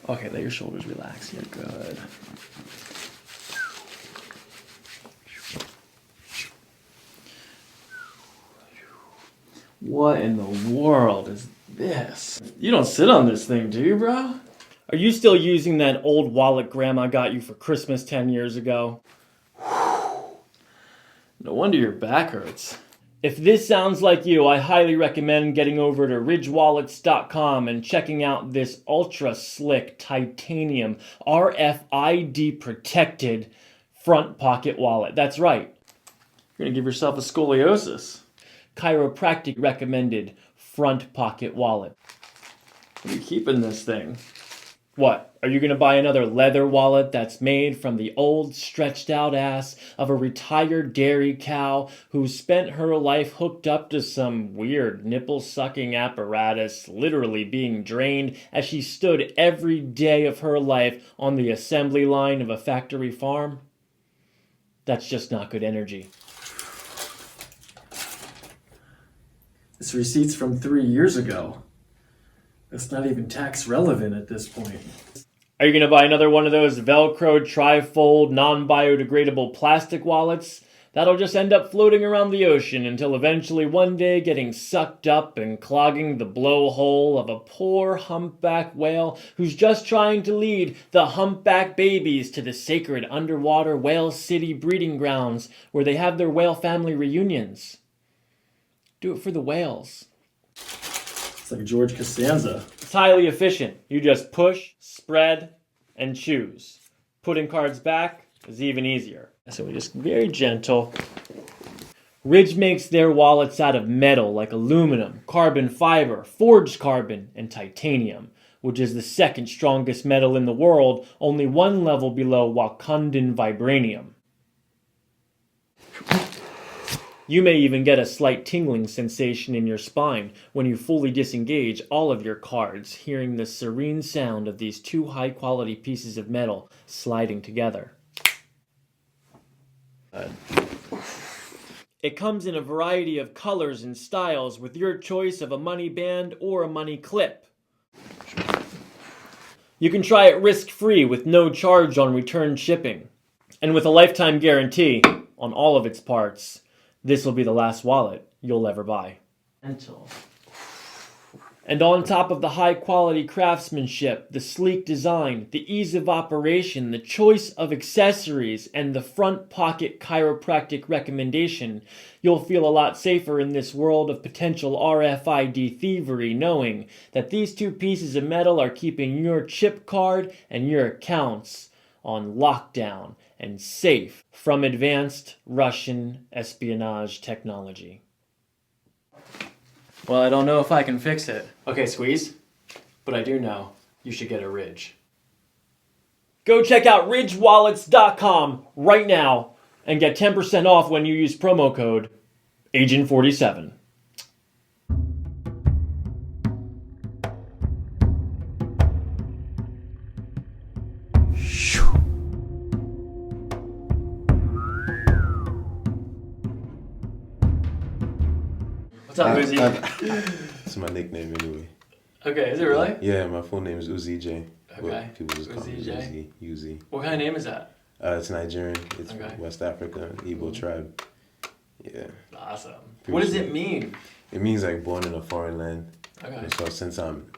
Okay, let your shoulders relax. You're good. What in the world is this? You don't sit on this thing, do you, bro? Are you still using that old wallet Grandma got you for Christmas 10 years ago? No wonder your back hurts. If this sounds like you, I highly recommend getting over to ridgewallets.com and checking out this ultra slick titanium RFID protected front pocket wallet. That's right. You're gonna give yourself a scoliosis. Chiropractic recommended front pocket wallet. Where are you keeping this thing? What? Are you going to buy another leather wallet that's made from the old stretched out ass of a retired dairy cow who spent her life hooked up to some weird nipple sucking apparatus, literally being drained as she stood every day of her life on the assembly line of a factory farm? That's just not good energy. This receipt's from 3 years ago. It's not even tax relevant at this point. Are you going to buy another one of those Velcro tri-fold non-biodegradable plastic wallets? That'll just end up floating around the ocean until eventually one day getting sucked up and clogging the blowhole of a poor humpback whale who's just trying to lead the humpback babies to the sacred underwater whale city breeding grounds where they have their whale family reunions. Do it for the whales. It's like George Costanza. It's highly efficient. You just push, spread, and choose. Putting cards back is even easier. So we just very gentle. Ridge makes their wallets out of metal like aluminum, carbon fiber, forged carbon, and titanium, which is the second strongest metal in the world, only one level below Wakandan vibranium. You may even get a slight tingling sensation in your spine when you fully disengage all of your cards, hearing the serene sound of these two high-quality pieces of metal sliding together. It comes in a variety of colors and styles with your choice of a money band or a money clip. You can try it risk-free with no charge on return shipping. And with a lifetime guarantee on all of its parts. This will be the last wallet you'll ever buy. And on top of the high-quality craftsmanship, the sleek design, the ease of operation, the choice of accessories, and the front pocket chiropractic recommendation, you'll feel a lot safer in this world of potential RFID thievery knowing that these two pieces of metal are keeping your chip card and your accounts on lockdown and safe from advanced Russian espionage technology. Well, I don't know if I can fix it. Okay, squeeze. But I do know you should get a Ridge. Go check out ridgewallets.com right now and get 10% off when you use promo code AGENT47. What's up, Uzzi? It's my nickname anyway. Okay, is it really? Yeah, my full name is Uzzi J. Okay. People just call me Uzzi. What kind of name is that? It's Nigerian. It's from West Africa, Igbo tribe. Yeah. Awesome. What does it mean? It means like born in a foreign land. Okay. So since I'm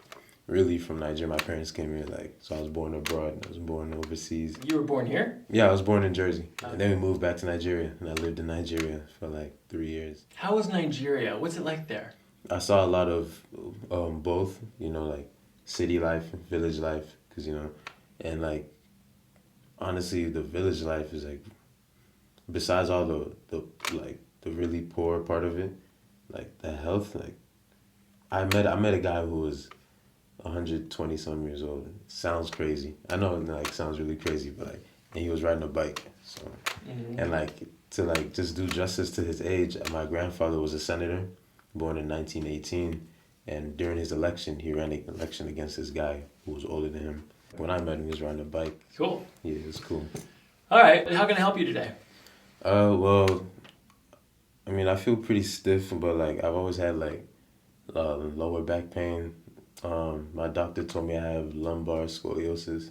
really from Nigeria, my parents came here so I was born abroad. I was born overseas. You were born here? Yeah, I was born in Jersey. Okay. And then we moved back to Nigeria, and I lived in Nigeria for like 3 years. How was Nigeria? What's it like there? I saw a lot of both, like city life and village life, and like honestly, the village life is like, besides all the really poor part of it, like the health, like I met a guy who was 120 some years old. It sounds crazy. I know it sounds really crazy, but and he was riding a bike. So and to just do justice to his age, my grandfather was a senator, born in 1918, and during his election, he ran an election against this guy who was older than him. When I met him, he was riding a bike. Cool. Yeah, it was cool. All right. How can I help you today? Well, I mean, I feel pretty stiff, but I've always had lower back pain My doctor told me I have lumbar scoliosis.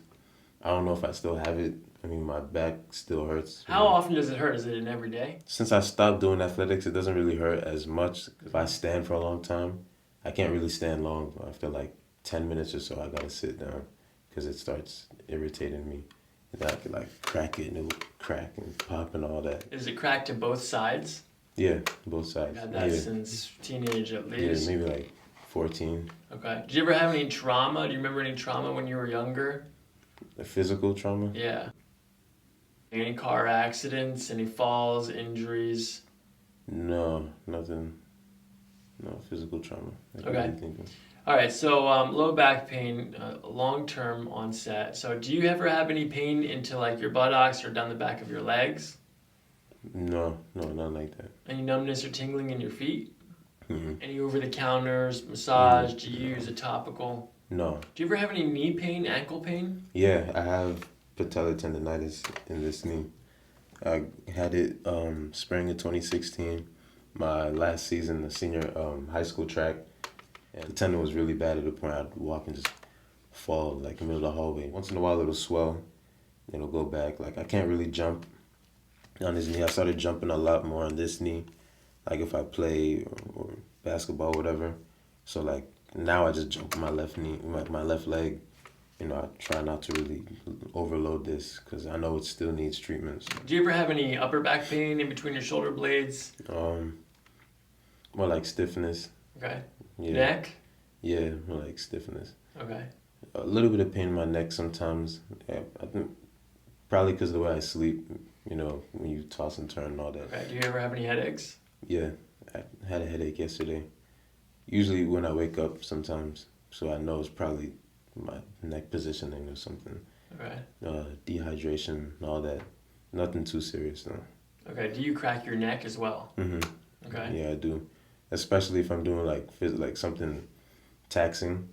I don't know if I still have it. I mean, my back still hurts. How often does it hurt? Is it an every day? Since I stopped doing athletics, it doesn't really hurt as much. If I stand for a long time, I can't really stand long. After like 10 minutes or so, I gotta sit down because it starts irritating me. And I could like crack it and it will crack and pop and all that. Is it cracked to both sides? Yeah, both sides. I've had that since teenage at least. Yeah, maybe like 14. Okay. Did you ever have any trauma? Do you remember any trauma when you were younger? The physical trauma? Yeah. Any car accidents? Any falls? Injuries? No, nothing. No physical trauma. Okay. All right. So low back pain, long-term onset. So do you ever have any pain into like your buttocks or down the back of your legs? No, not like that. Any numbness or tingling in your feet? Mm-hmm. Any over-the-counters, massage? Do you use a topical? No. Do you ever have any knee pain, ankle pain? Yeah, I have patellar tendonitis in this knee. I had it spring of 2016, my last season, the senior high school track. And the tendon was really bad to the point I'd walk and just fall like in the middle of the hallway. Once in a while it'll swell, it'll go back. Like I can't really jump on this knee. I started jumping a lot more on this knee, like if I play or basketball, whatever. So like now I just jump on my left knee, my left leg. You know, I try not to really overload this because I know it still needs treatments. Do you ever have any upper back pain in between your shoulder blades? More like stiffness. Okay. Yeah. Neck? Yeah, more like stiffness. Okay. A little bit of pain in my neck sometimes. Yeah, I think probably because of the way I sleep. You know, when you toss and turn and all that. Okay. Do you ever have any headaches? Yeah, I had a headache yesterday. Usually when I wake up sometimes, so I know it's probably my neck positioning or something. Okay. Dehydration and all that. Nothing too serious though. Okay. Do you crack your neck as well? Mm-hmm. Okay. Yeah, I do. Especially if I'm doing like something taxing,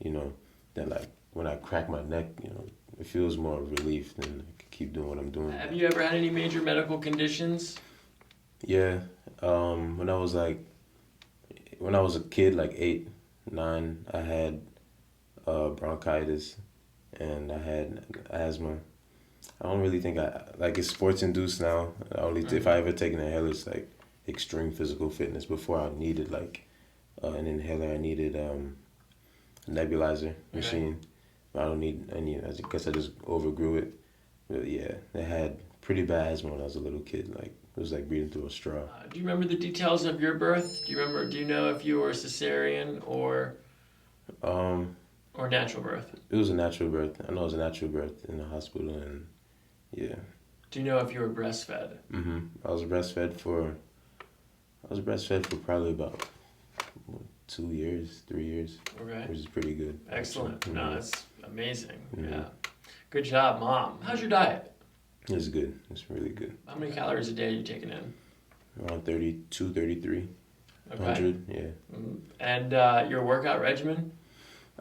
you know, then like when I crack my neck, you know, it feels more relief than I can keep doing what I'm doing. Have you ever had any major medical conditions? Yeah. When I was a kid, like 8, 9, I had bronchitis and I had asthma. I don't really think it's sports induced now. If I ever take an inhaler, it's like extreme physical fitness. Before I needed like an inhaler, I needed a nebulizer machine. I don't need any. I guess I just overgrew it. But yeah, I had pretty bad asthma when I was a little kid. Like it was like breathing through a straw. Do you remember the details of your birth? Do you know if you were cesarean or natural birth? It was a natural birth. I know it was a natural birth in the hospital, and yeah. Do you know if you were breastfed? Mm-hmm. I was breastfed for probably about 2 years, 3 years. Okay. Which is pretty good. Excellent. Mm-hmm. No, that's amazing. Mm-hmm. Yeah. Good job, Mom. How's your diet? It's good. It's really good. How many calories a day are you taking in? Around 32, 33. Okay. 100, yeah. And your workout regimen?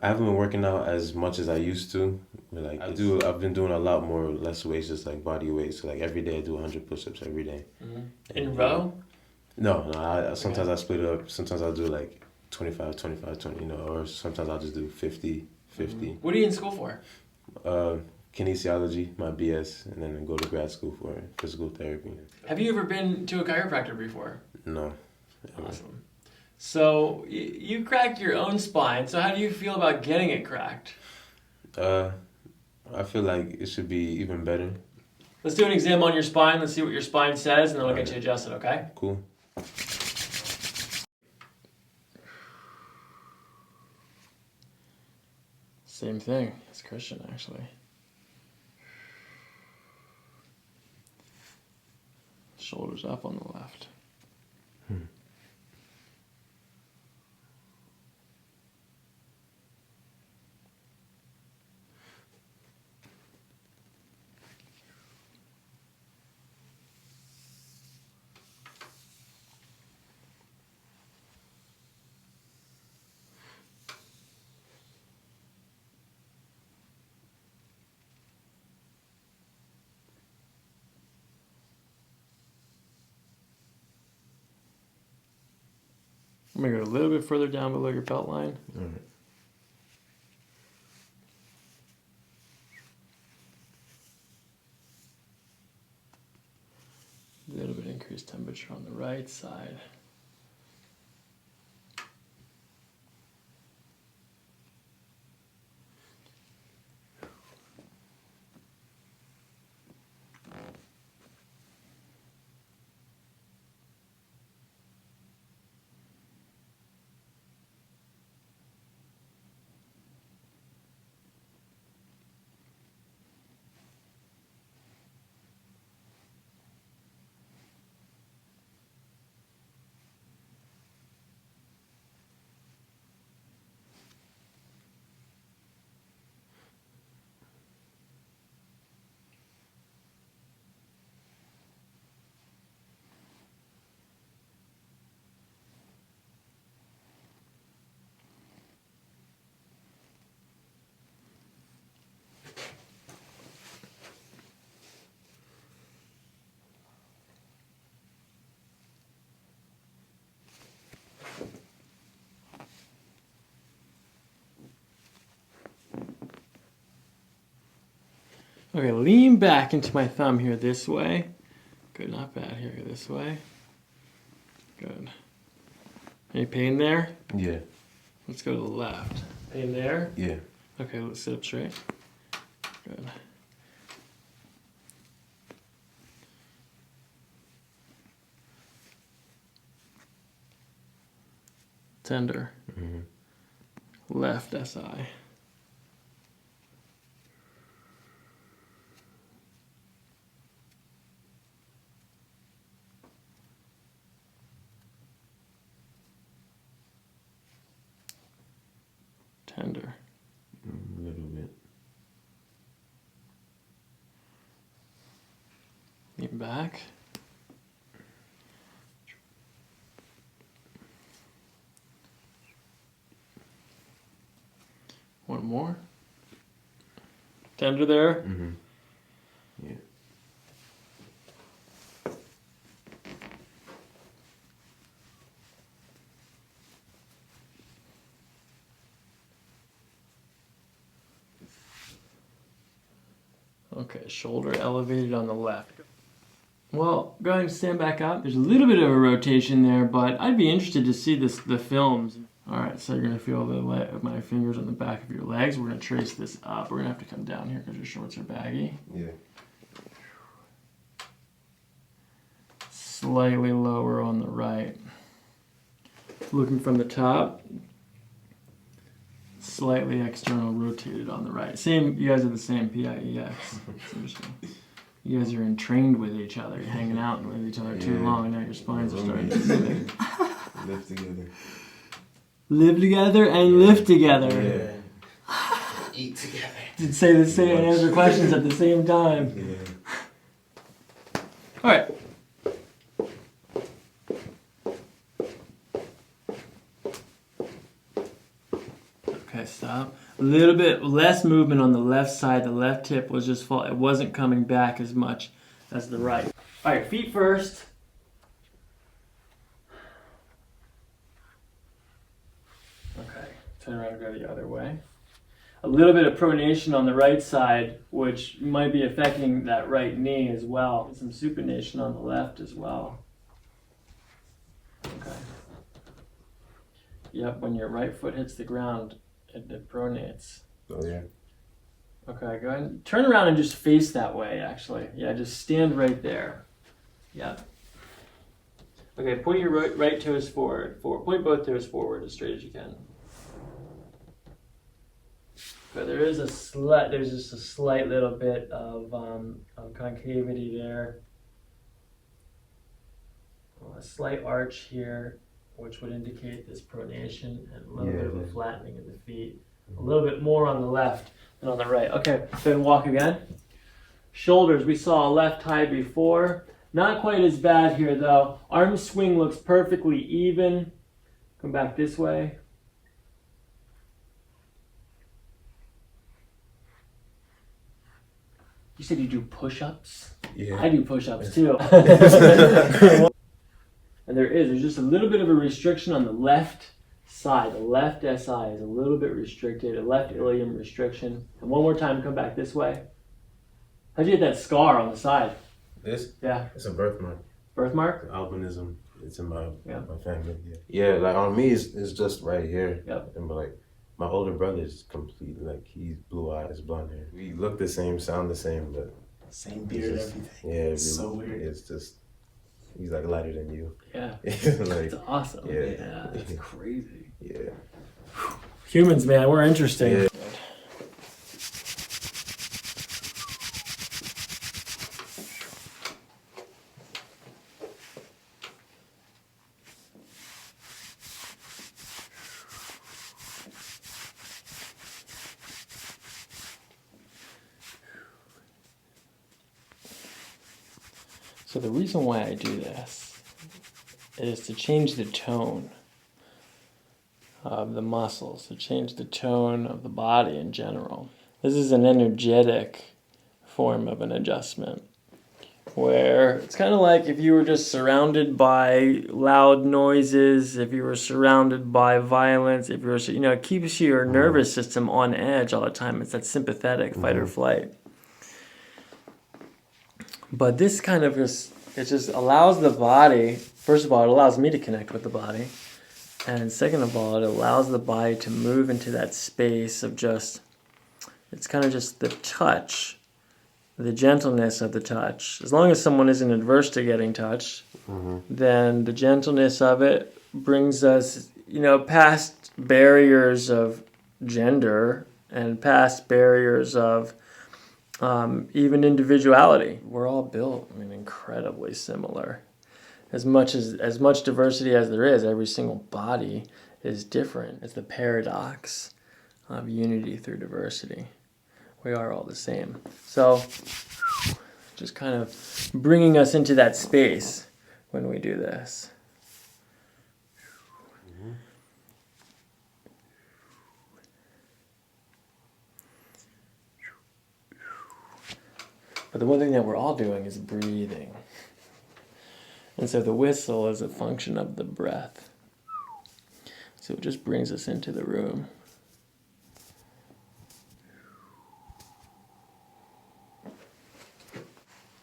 I haven't been working out as much as I used to. But like I've been doing a lot more less weights, just like body weight. So like every day I do 100 push-ups every day. Mm-hmm. In a row? No. Sometimes I split it up. Sometimes I'll do like 25, 20, you know, or sometimes I'll just do 50. Mm-hmm. What are you in school for? Kinesiology, my BS, and then go to grad school for physical therapy. Have you ever been to a chiropractor before? No. Awesome. So you cracked your own spine. So how do you feel about getting it cracked? I feel like it should be even better. Let's do an exam on your spine. Let's see what your spine says, and then we'll get you adjusted, okay? Cool. Same thing as Christian, actually. Shoulders up on the left. I'm going to go a little bit further down below your belt line. All right. Increased temperature on the right side. Okay, lean back into my thumb here this way. Good, not bad here, this way. Good. Any pain there? Yeah. Let's go to the left. Pain there? Yeah. Okay, let's sit up straight. Good. Tender. Mm-hmm. Left SI. Tender. A little bit. Lean back. One more. Tender there. Mm-hmm. Yeah. Okay, shoulder elevated on the left. Well, go ahead and stand back up. There's a little bit of a rotation there, but I'd be interested to see the films. All right, so you're gonna feel my fingers on the back of your legs. We're gonna trace this up. We're gonna have to come down here because your shorts are baggy. Yeah. Slightly lower on the right. Looking from the top. Slightly external rotated on the right. Same, you guys are the same PIEX. It's interesting. You guys are entrained with each other. You're hanging out with each other too long, and now your spines are starting to move. Live together. Live together and live together. Yeah. Eat together. Did say the same and answer questions at the same time. Yeah. All right. Okay, stop. A little bit less movement on the left side. The left hip was just fall. It wasn't coming back as much as the right. All right, feet first. Okay, turn around and go the other way. A little bit of pronation on the right side, which might be affecting that right knee as well. Some supination on the left as well. Okay. Yep, when your right foot hits the ground, it pronates. Oh, yeah. Okay, go ahead and turn around and just face that way, actually. Yeah, just stand right there. Yep. Okay, point your right toes forward. Point both toes forward as straight as you can. But there's just a slight little bit of concavity there. A slight arch here, which would indicate this pronation, and a little bit of a flattening of the feet. A little bit more on the left than on the right. Okay, then walk again. Shoulders, we saw a left high before. Not quite as bad here though. Arm swing looks perfectly even. Come back this way. You said you do push-ups? Yeah. I do push-ups too. And there's just a little bit of a restriction on the left side. The left SI is a little bit restricted, a left ilium restriction. And one more time, come back this way. How'd you get that scar on the side? This? Yeah. It's a birthmark. Birthmark? Albinism. It's in my family. Yeah. Yeah, like on me, it's just right here. Yep. And but like my older brother is completely like he's blue eyes, blonde hair. We look the same, sound the same, but Same beard, everything. Yeah, It's so weird. It's just he's like lighter than you. Yeah. Like, That's awesome. Yeah. That's crazy. Yeah. Humans, man, we're interesting. Yeah. So the reason why I do this is to change the tone of the muscles, to change the tone of the body in general. This is an energetic form of an adjustment where it's kind of like if you were just surrounded by loud noises, if you were surrounded by violence, if you were, it keeps your nervous system on edge all the time. It's that sympathetic fight or flight. But this kind of it just allows the body, first of all, it allows me to connect with the body. And second of all, it allows the body to move into that space of it's kind of just the touch, the gentleness of the touch. As long as someone isn't adverse to getting touched, then the gentleness of it brings us, past barriers of gender and past barriers of even individuality. We're all built, incredibly similar. As much diversity as there is, every single body is different. It's the paradox of unity through diversity. We are all the same. So, just kind of bringing us into that space when we do this. But the one thing that we're all doing is breathing. And so the whistle is a function of the breath. So it just brings us into the room.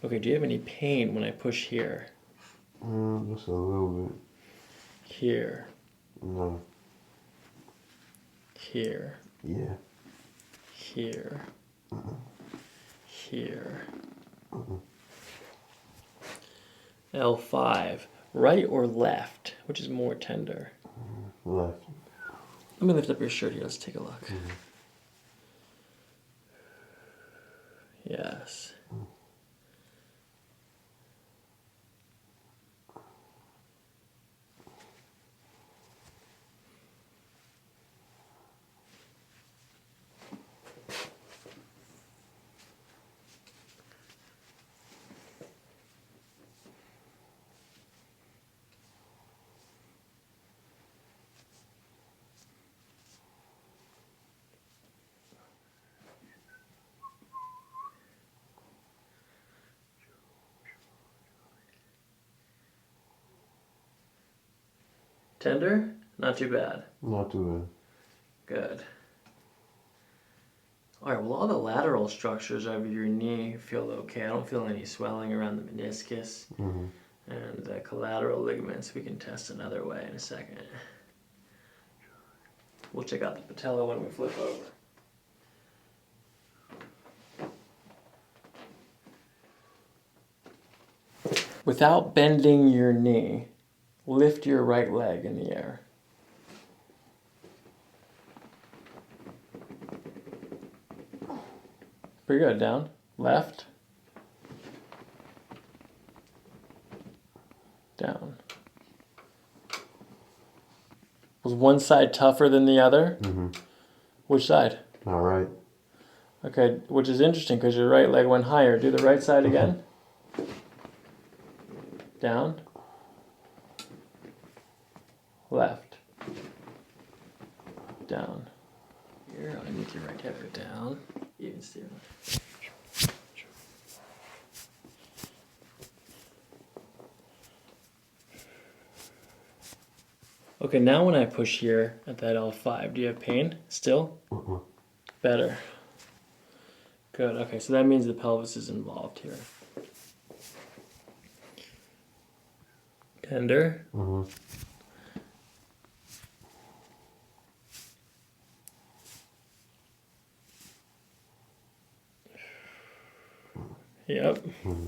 Okay, do you have any pain when I push here? Just a little bit. Here. No. Here. Yeah. Here. Here. L5, right or left? Which is more tender? Left. Let me lift up your shirt here. Let's take a look. Yes. Tender? Not too bad. Not too Good. Alright, well, all the lateral structures of your knee feel okay. I don't feel any swelling around the meniscus and the collateral ligaments. We can test another way in a second. We'll check out the patella when we flip over. Without bending your knee, lift your right leg in the air. Pretty good. Down. Left. Down. Was one side tougher than the other? Which side? All right. Okay, which is interesting because your right leg went higher. Do the right side again. Down. Left. Down. Here, I need your right hip down. Even steer. Okay, now when I push here at that L5, do you have pain still? Better. Good, okay, so that means the pelvis is involved here. Tender. Mm-hmm. Yep. Mm-hmm.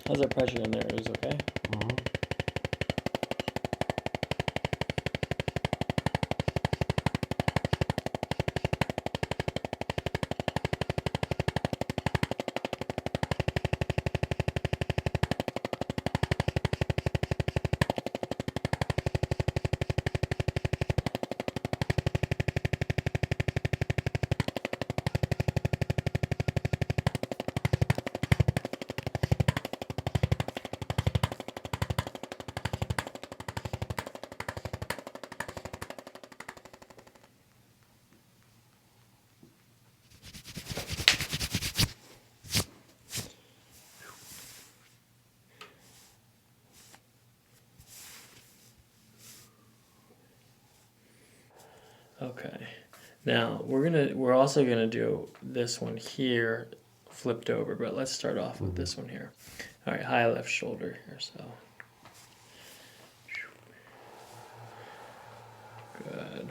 How's that pressure in there? It was okay? Mm-hmm. Okay. Now we're also gonna do this one here flipped over, but let's start off with this one here. All right, high left shoulder here, so. Good.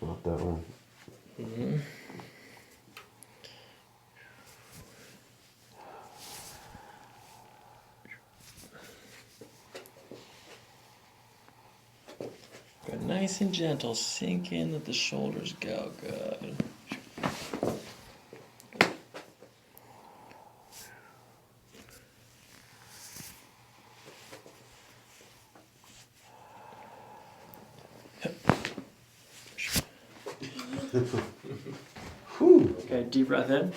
Not that one. Mm-hmm. Good, nice and gentle. Sink in, let the shoulders go. Good. Okay, deep breath in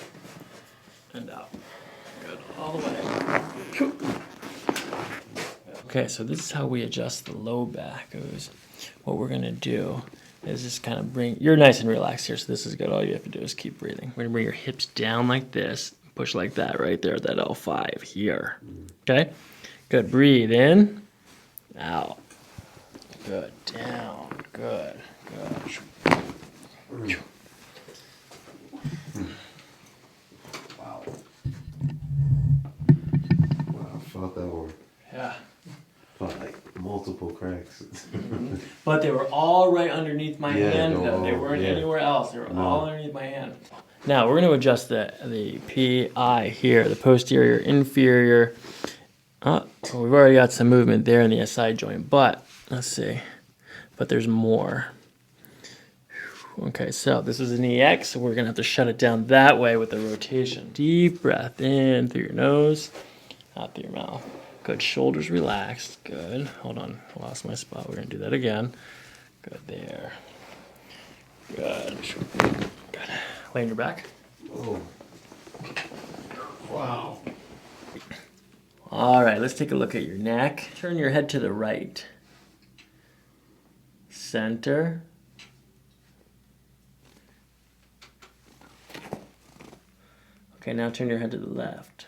and out. Good, all the way. Okay, so this is how we adjust the low back. What we're gonna do is just kind of you're nice and relaxed here, so this is good. All you have to do is keep breathing. We're gonna bring your hips down like this, push like that right there, that L5 here. Okay, good, breathe in, out. Good, down, good, good. Wow. Wow, I felt that one. Yeah. Felt like multiple cracks. But they were all right underneath my hand, though. They no, weren't yeah. anywhere else. They were all underneath my hand. Now, we're going to adjust the PI here, the posterior, inferior. Well, we've already got some movement there in the SI joint, but let's see. But there's more. Okay, so this is an EX, so we're going to have to shut it down that way with the rotation. Deep breath in through your nose, out through your mouth. Good, shoulders relaxed. Good. Hold on, I lost my spot. We're going to do that again. Good, there. Good. Good. Lay on your back. Oh. Wow. All right, let's take a look at your neck. Turn your head to the right. Center. Okay, now turn your head to the left.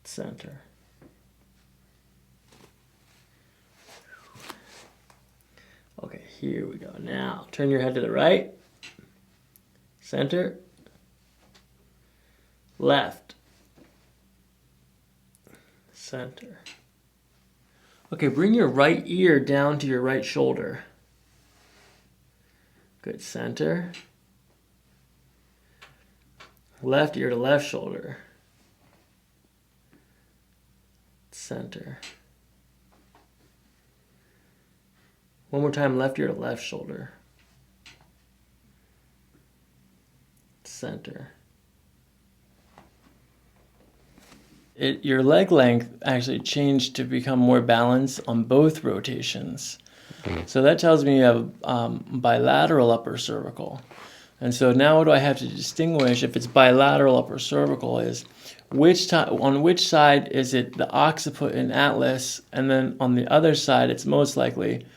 Center. Okay, here we go. Now, turn your head to the right. Center. Left. Center. Okay, bring your right ear down to your right shoulder. Good, center. Left ear to left shoulder. Center. One more time, left ear to left shoulder. Center. Your leg length actually changed to become more balanced on both rotations. So that tells me you have bilateral upper cervical. And so now what do I have to distinguish if it's bilateral upper cervical is on which side is it the occiput and atlas, and then on the other side it's most likely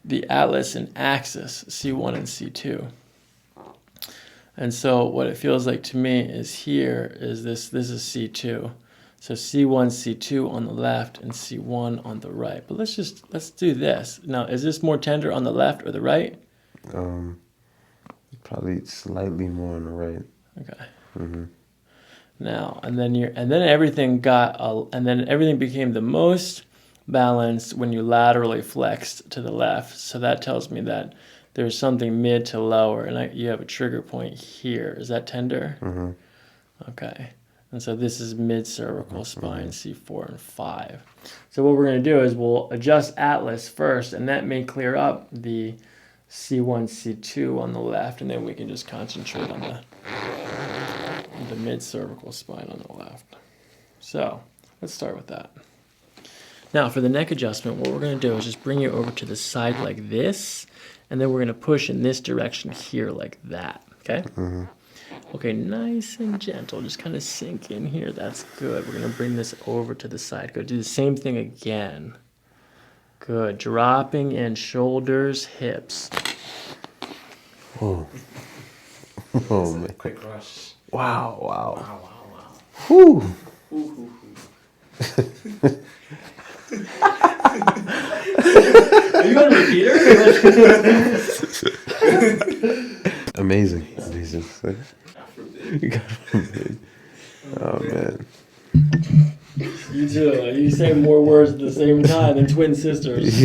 the atlas and axis, C1 and C2. And so what it feels like to me is here is this is C2. So C1, C2 on the left and C1 on the right. But let's do this. Now, is this more tender on the left or the right? Probably slightly more on the right. Okay. Mm-hmm. Now, and then everything became the most balanced when you laterally flexed to the left. So that tells me that there's something mid to lower, and you have a trigger point here. Is that tender? Mm-hmm. Okay. And so this is mid-cervical spine, C4 and 5. So what we're going to do is we'll adjust atlas first, and that may clear up the C1, C2 on the left, and then we can just concentrate on the mid-cervical spine on the left. So let's start with that. Now for the neck adjustment, what we're going to do is just bring you over to the side like this, and then we're going to push in this direction here like that, okay? Mm-hmm. Okay, nice and gentle. Just kind of sink in here. That's good. We're going to bring this over to the side. Go do the same thing again. Good. Dropping in shoulders, hips. Oh. Oh, man. Quick rush. Wow. Wow. Whew. Are you on repeater? Amazing. Oh, man. You too. You say more words at the same time than twin sisters.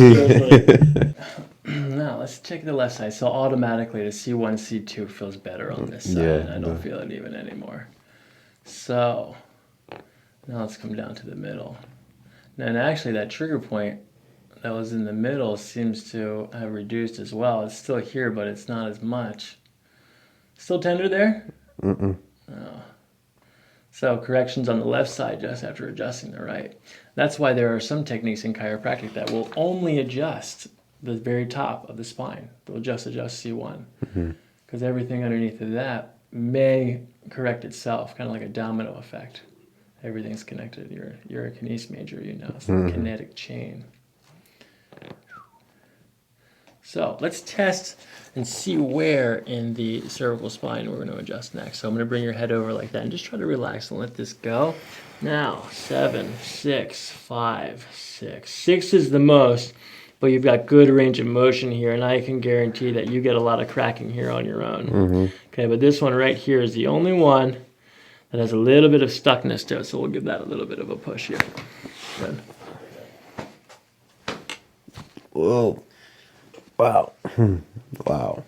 Now, let's check the left side. So automatically the C1, C2 feels better on this side. Yeah, I don't feel it even anymore. So now let's come down to the middle. Now, and actually that trigger point that was in the middle seems to have reduced as well. It's still here, but it's not as much. Still tender there? Mm-mm. Oh. So corrections on the left side just after adjusting the right. That's why there are some techniques in chiropractic that will only adjust the very top of the spine. They'll just adjust C1. Because everything underneath of that may correct itself, kind of like a domino effect. Everything's connected. You're a kines major, you know. It's a kinetic chain. So let's test and see where in the cervical spine we're going to adjust next. So I'm going to bring your head over like that and just try to relax and let this go. Now, 7, 6, 5, 6. 6 is the most, but you've got good range of motion here, and I can guarantee that you get a lot of cracking here on your own. Okay, but this one right here is the only one that has a little bit of stuckness to it, so we'll give that a little bit of a push here. Good. Whoa. Wow. Wow.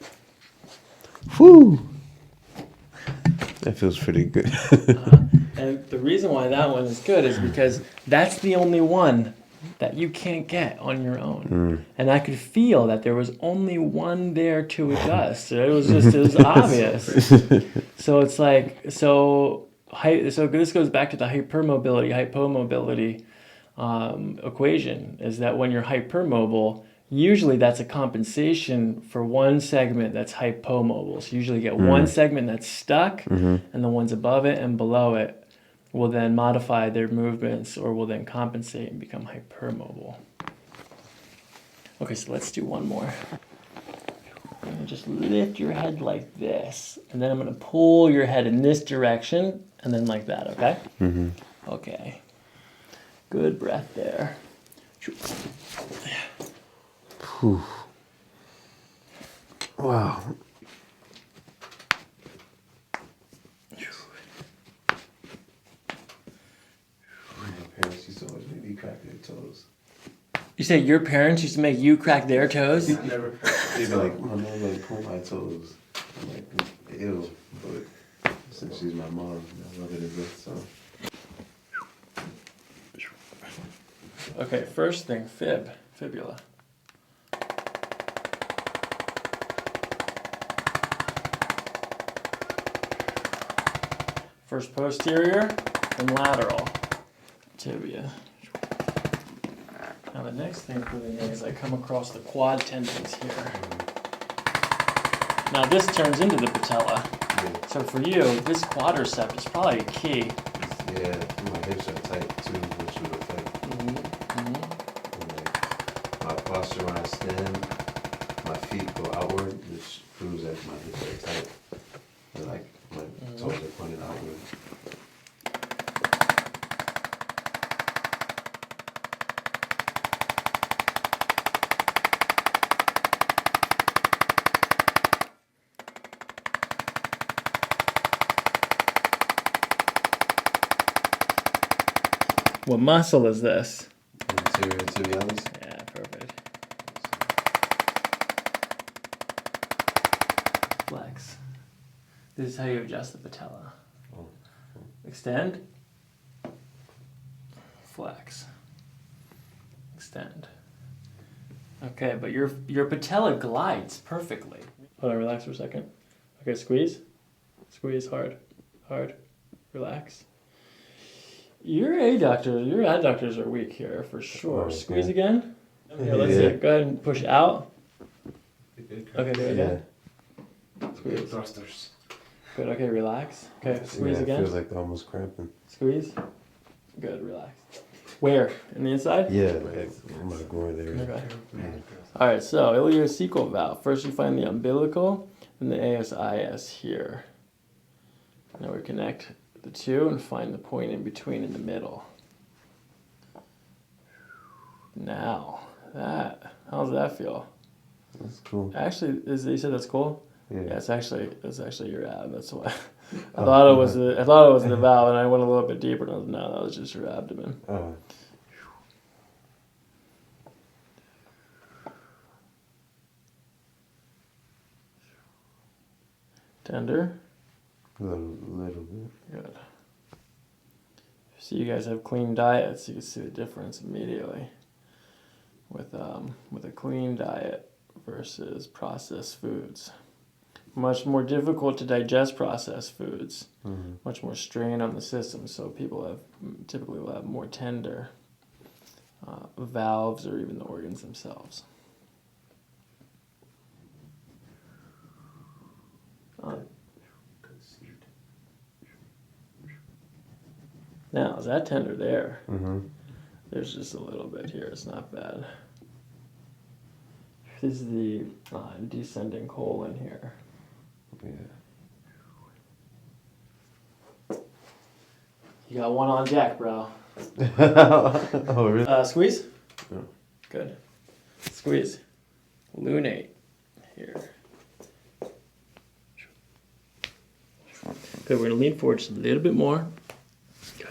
Whew. That feels pretty good. And the reason why that one is good is because that's the only one that you can't get on your own. And I could feel that there was only one there to adjust. It was obvious. So it's like, so this goes back to the hypomobility equation, is that when you're hypermobile, usually that's a compensation for one segment that's hypomobile. So you usually get one segment that's stuck, and the ones above it and below it will then modify their movements or will then compensate and become hypermobile. Okay, so let's do one more. I'm going to just lift your head like this, and then I'm going to pull your head in this direction, and then like that, okay? Okay. Good breath there. Whew. Wow. My parents used to always make me crack their toes. You say your parents used to make you crack their toes? I never They'd be like, oh no, like pull my toes. I'm like, ew. But since she's my mom, I love it a bit. So. Okay, first thing, fibula. First posterior, then lateral tibia. Now the next thing for me is I come across the quad tendons here. Now this turns into the patella. Yeah. So for you, this quadricep is probably a key. Yeah, my hips are tight too, which would affect. And like my posture when I stand, my feet go outward, which proves that my hips are tight. And like my toes are pointed outward. What muscle is this? Anterior tibialis. Yeah, perfect. Flex. This is how you adjust the patella. Oh. Extend. Flex. Extend. Okay, but your patella glides perfectly. Hold on, relax for a second. Okay, squeeze. Squeeze hard. Hard. Relax. Your adductors are weak here for sure. Squeeze again. Here, let's see. Go ahead and push out. Okay, do it again. Squeeze. Thrusters. Good, okay, relax. Okay, squeeze It again. feels like they're almost cramping. Squeeze. Good, relax. Where? In the inside? Yeah, like my groin there. Okay. Alright, so ileocecal valve. First you find the umbilical and the ASIS here. Now we connect the two and find the point in between in the middle. Now, how does that feel? That's cool. Actually, you said that's cool? Yeah. Yeah, it's actually your ab. That's why I thought it was the valve, and I went a little bit deeper. And I was, no, that was just your abdomen. Oh. Tender. A little bit. Good. So you guys have clean diets. You can see the difference immediately with a clean diet versus processed foods. Much more difficult to digest processed foods. Mm-hmm. Much more strain on the system. So people typically will have more tender valves or even the organs themselves. Now, is that tender there? Mm-hmm. There's just a little bit here. It's not bad. This is the descending colon here. Yeah. You got one on deck, bro. Oh, really? Squeeze. Yeah. Good. Squeeze. Lunate here. Good. We're gonna lean forward just a little bit more. Good.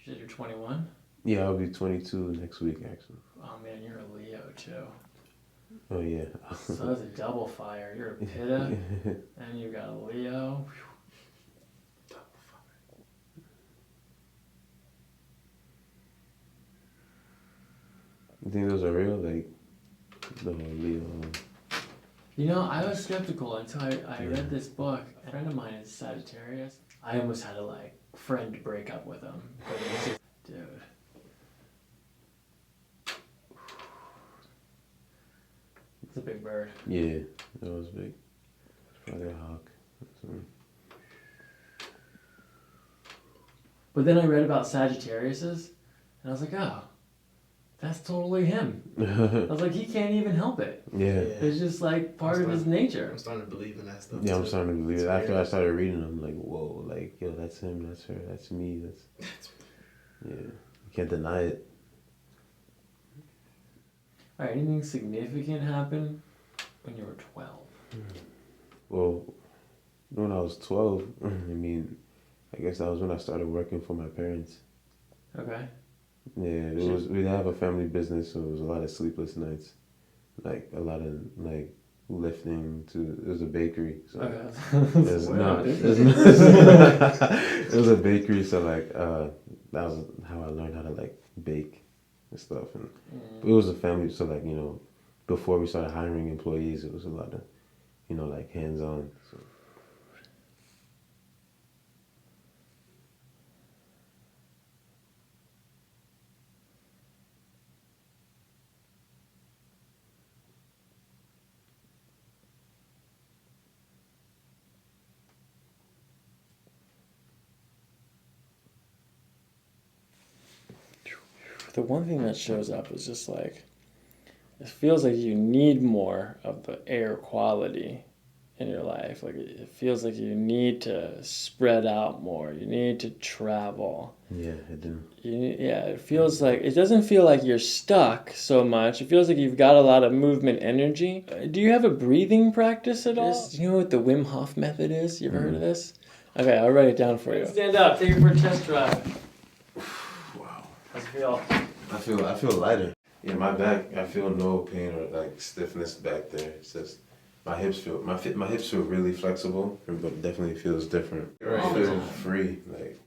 You said you're 21? Yeah, I'll be 22 next week, actually. Oh man, you're a Leo too. Oh, yeah. So that's a double fire. You're a Pitta, and you got a Leo. Double fire. You think those are real? Like, the Leo? You know, I was skeptical until I read this book. A friend of mine is Sagittarius. I almost had to like friend break up with him. But it's just, dude. It's a big bird. Yeah, that was big. It's probably a hawk. But then I read about Sagittariuses, and I was like, oh, that's totally him. I was like, he can't even help it. Yeah. It's just like part of his nature. I'm starting to believe in that stuff. Yeah, I'm too. starting to believe it. It's After I weird. started reading, I'm like, whoa, like, yo, that's him, that's her, that's me, yeah, you can't deny it. All right, anything significant happen when you were 12? Well, when I was 12, I mean, I guess that was when I started working for my parents. Okay. Yeah, we didn't have a family business, so it was a lot of sleepless nights, like a lot of like lifting to. It was a bakery, so Wow, it was a bakery, so like that was how I learned how to like bake and stuff, and it was a family, so like before we started hiring employees, it was a lot of like hands on. So. The one thing that shows up is just like, it feels like you need more of the air quality in your life. Like it feels like you need to spread out more. You need to travel. Yeah, it didn't. It feels like, it doesn't feel like you're stuck so much. It feels like you've got a lot of movement energy. Do you have a breathing practice at all? Do you know what the Wim Hof method is? You ever heard of this? Okay, I'll write it down for you. Stand up, take it for a test drive. Wow. How's it feel? I feel lighter. Yeah, my back, I feel no pain or like stiffness back there. It's just my hips feel really flexible, but definitely feels different. I feel free, like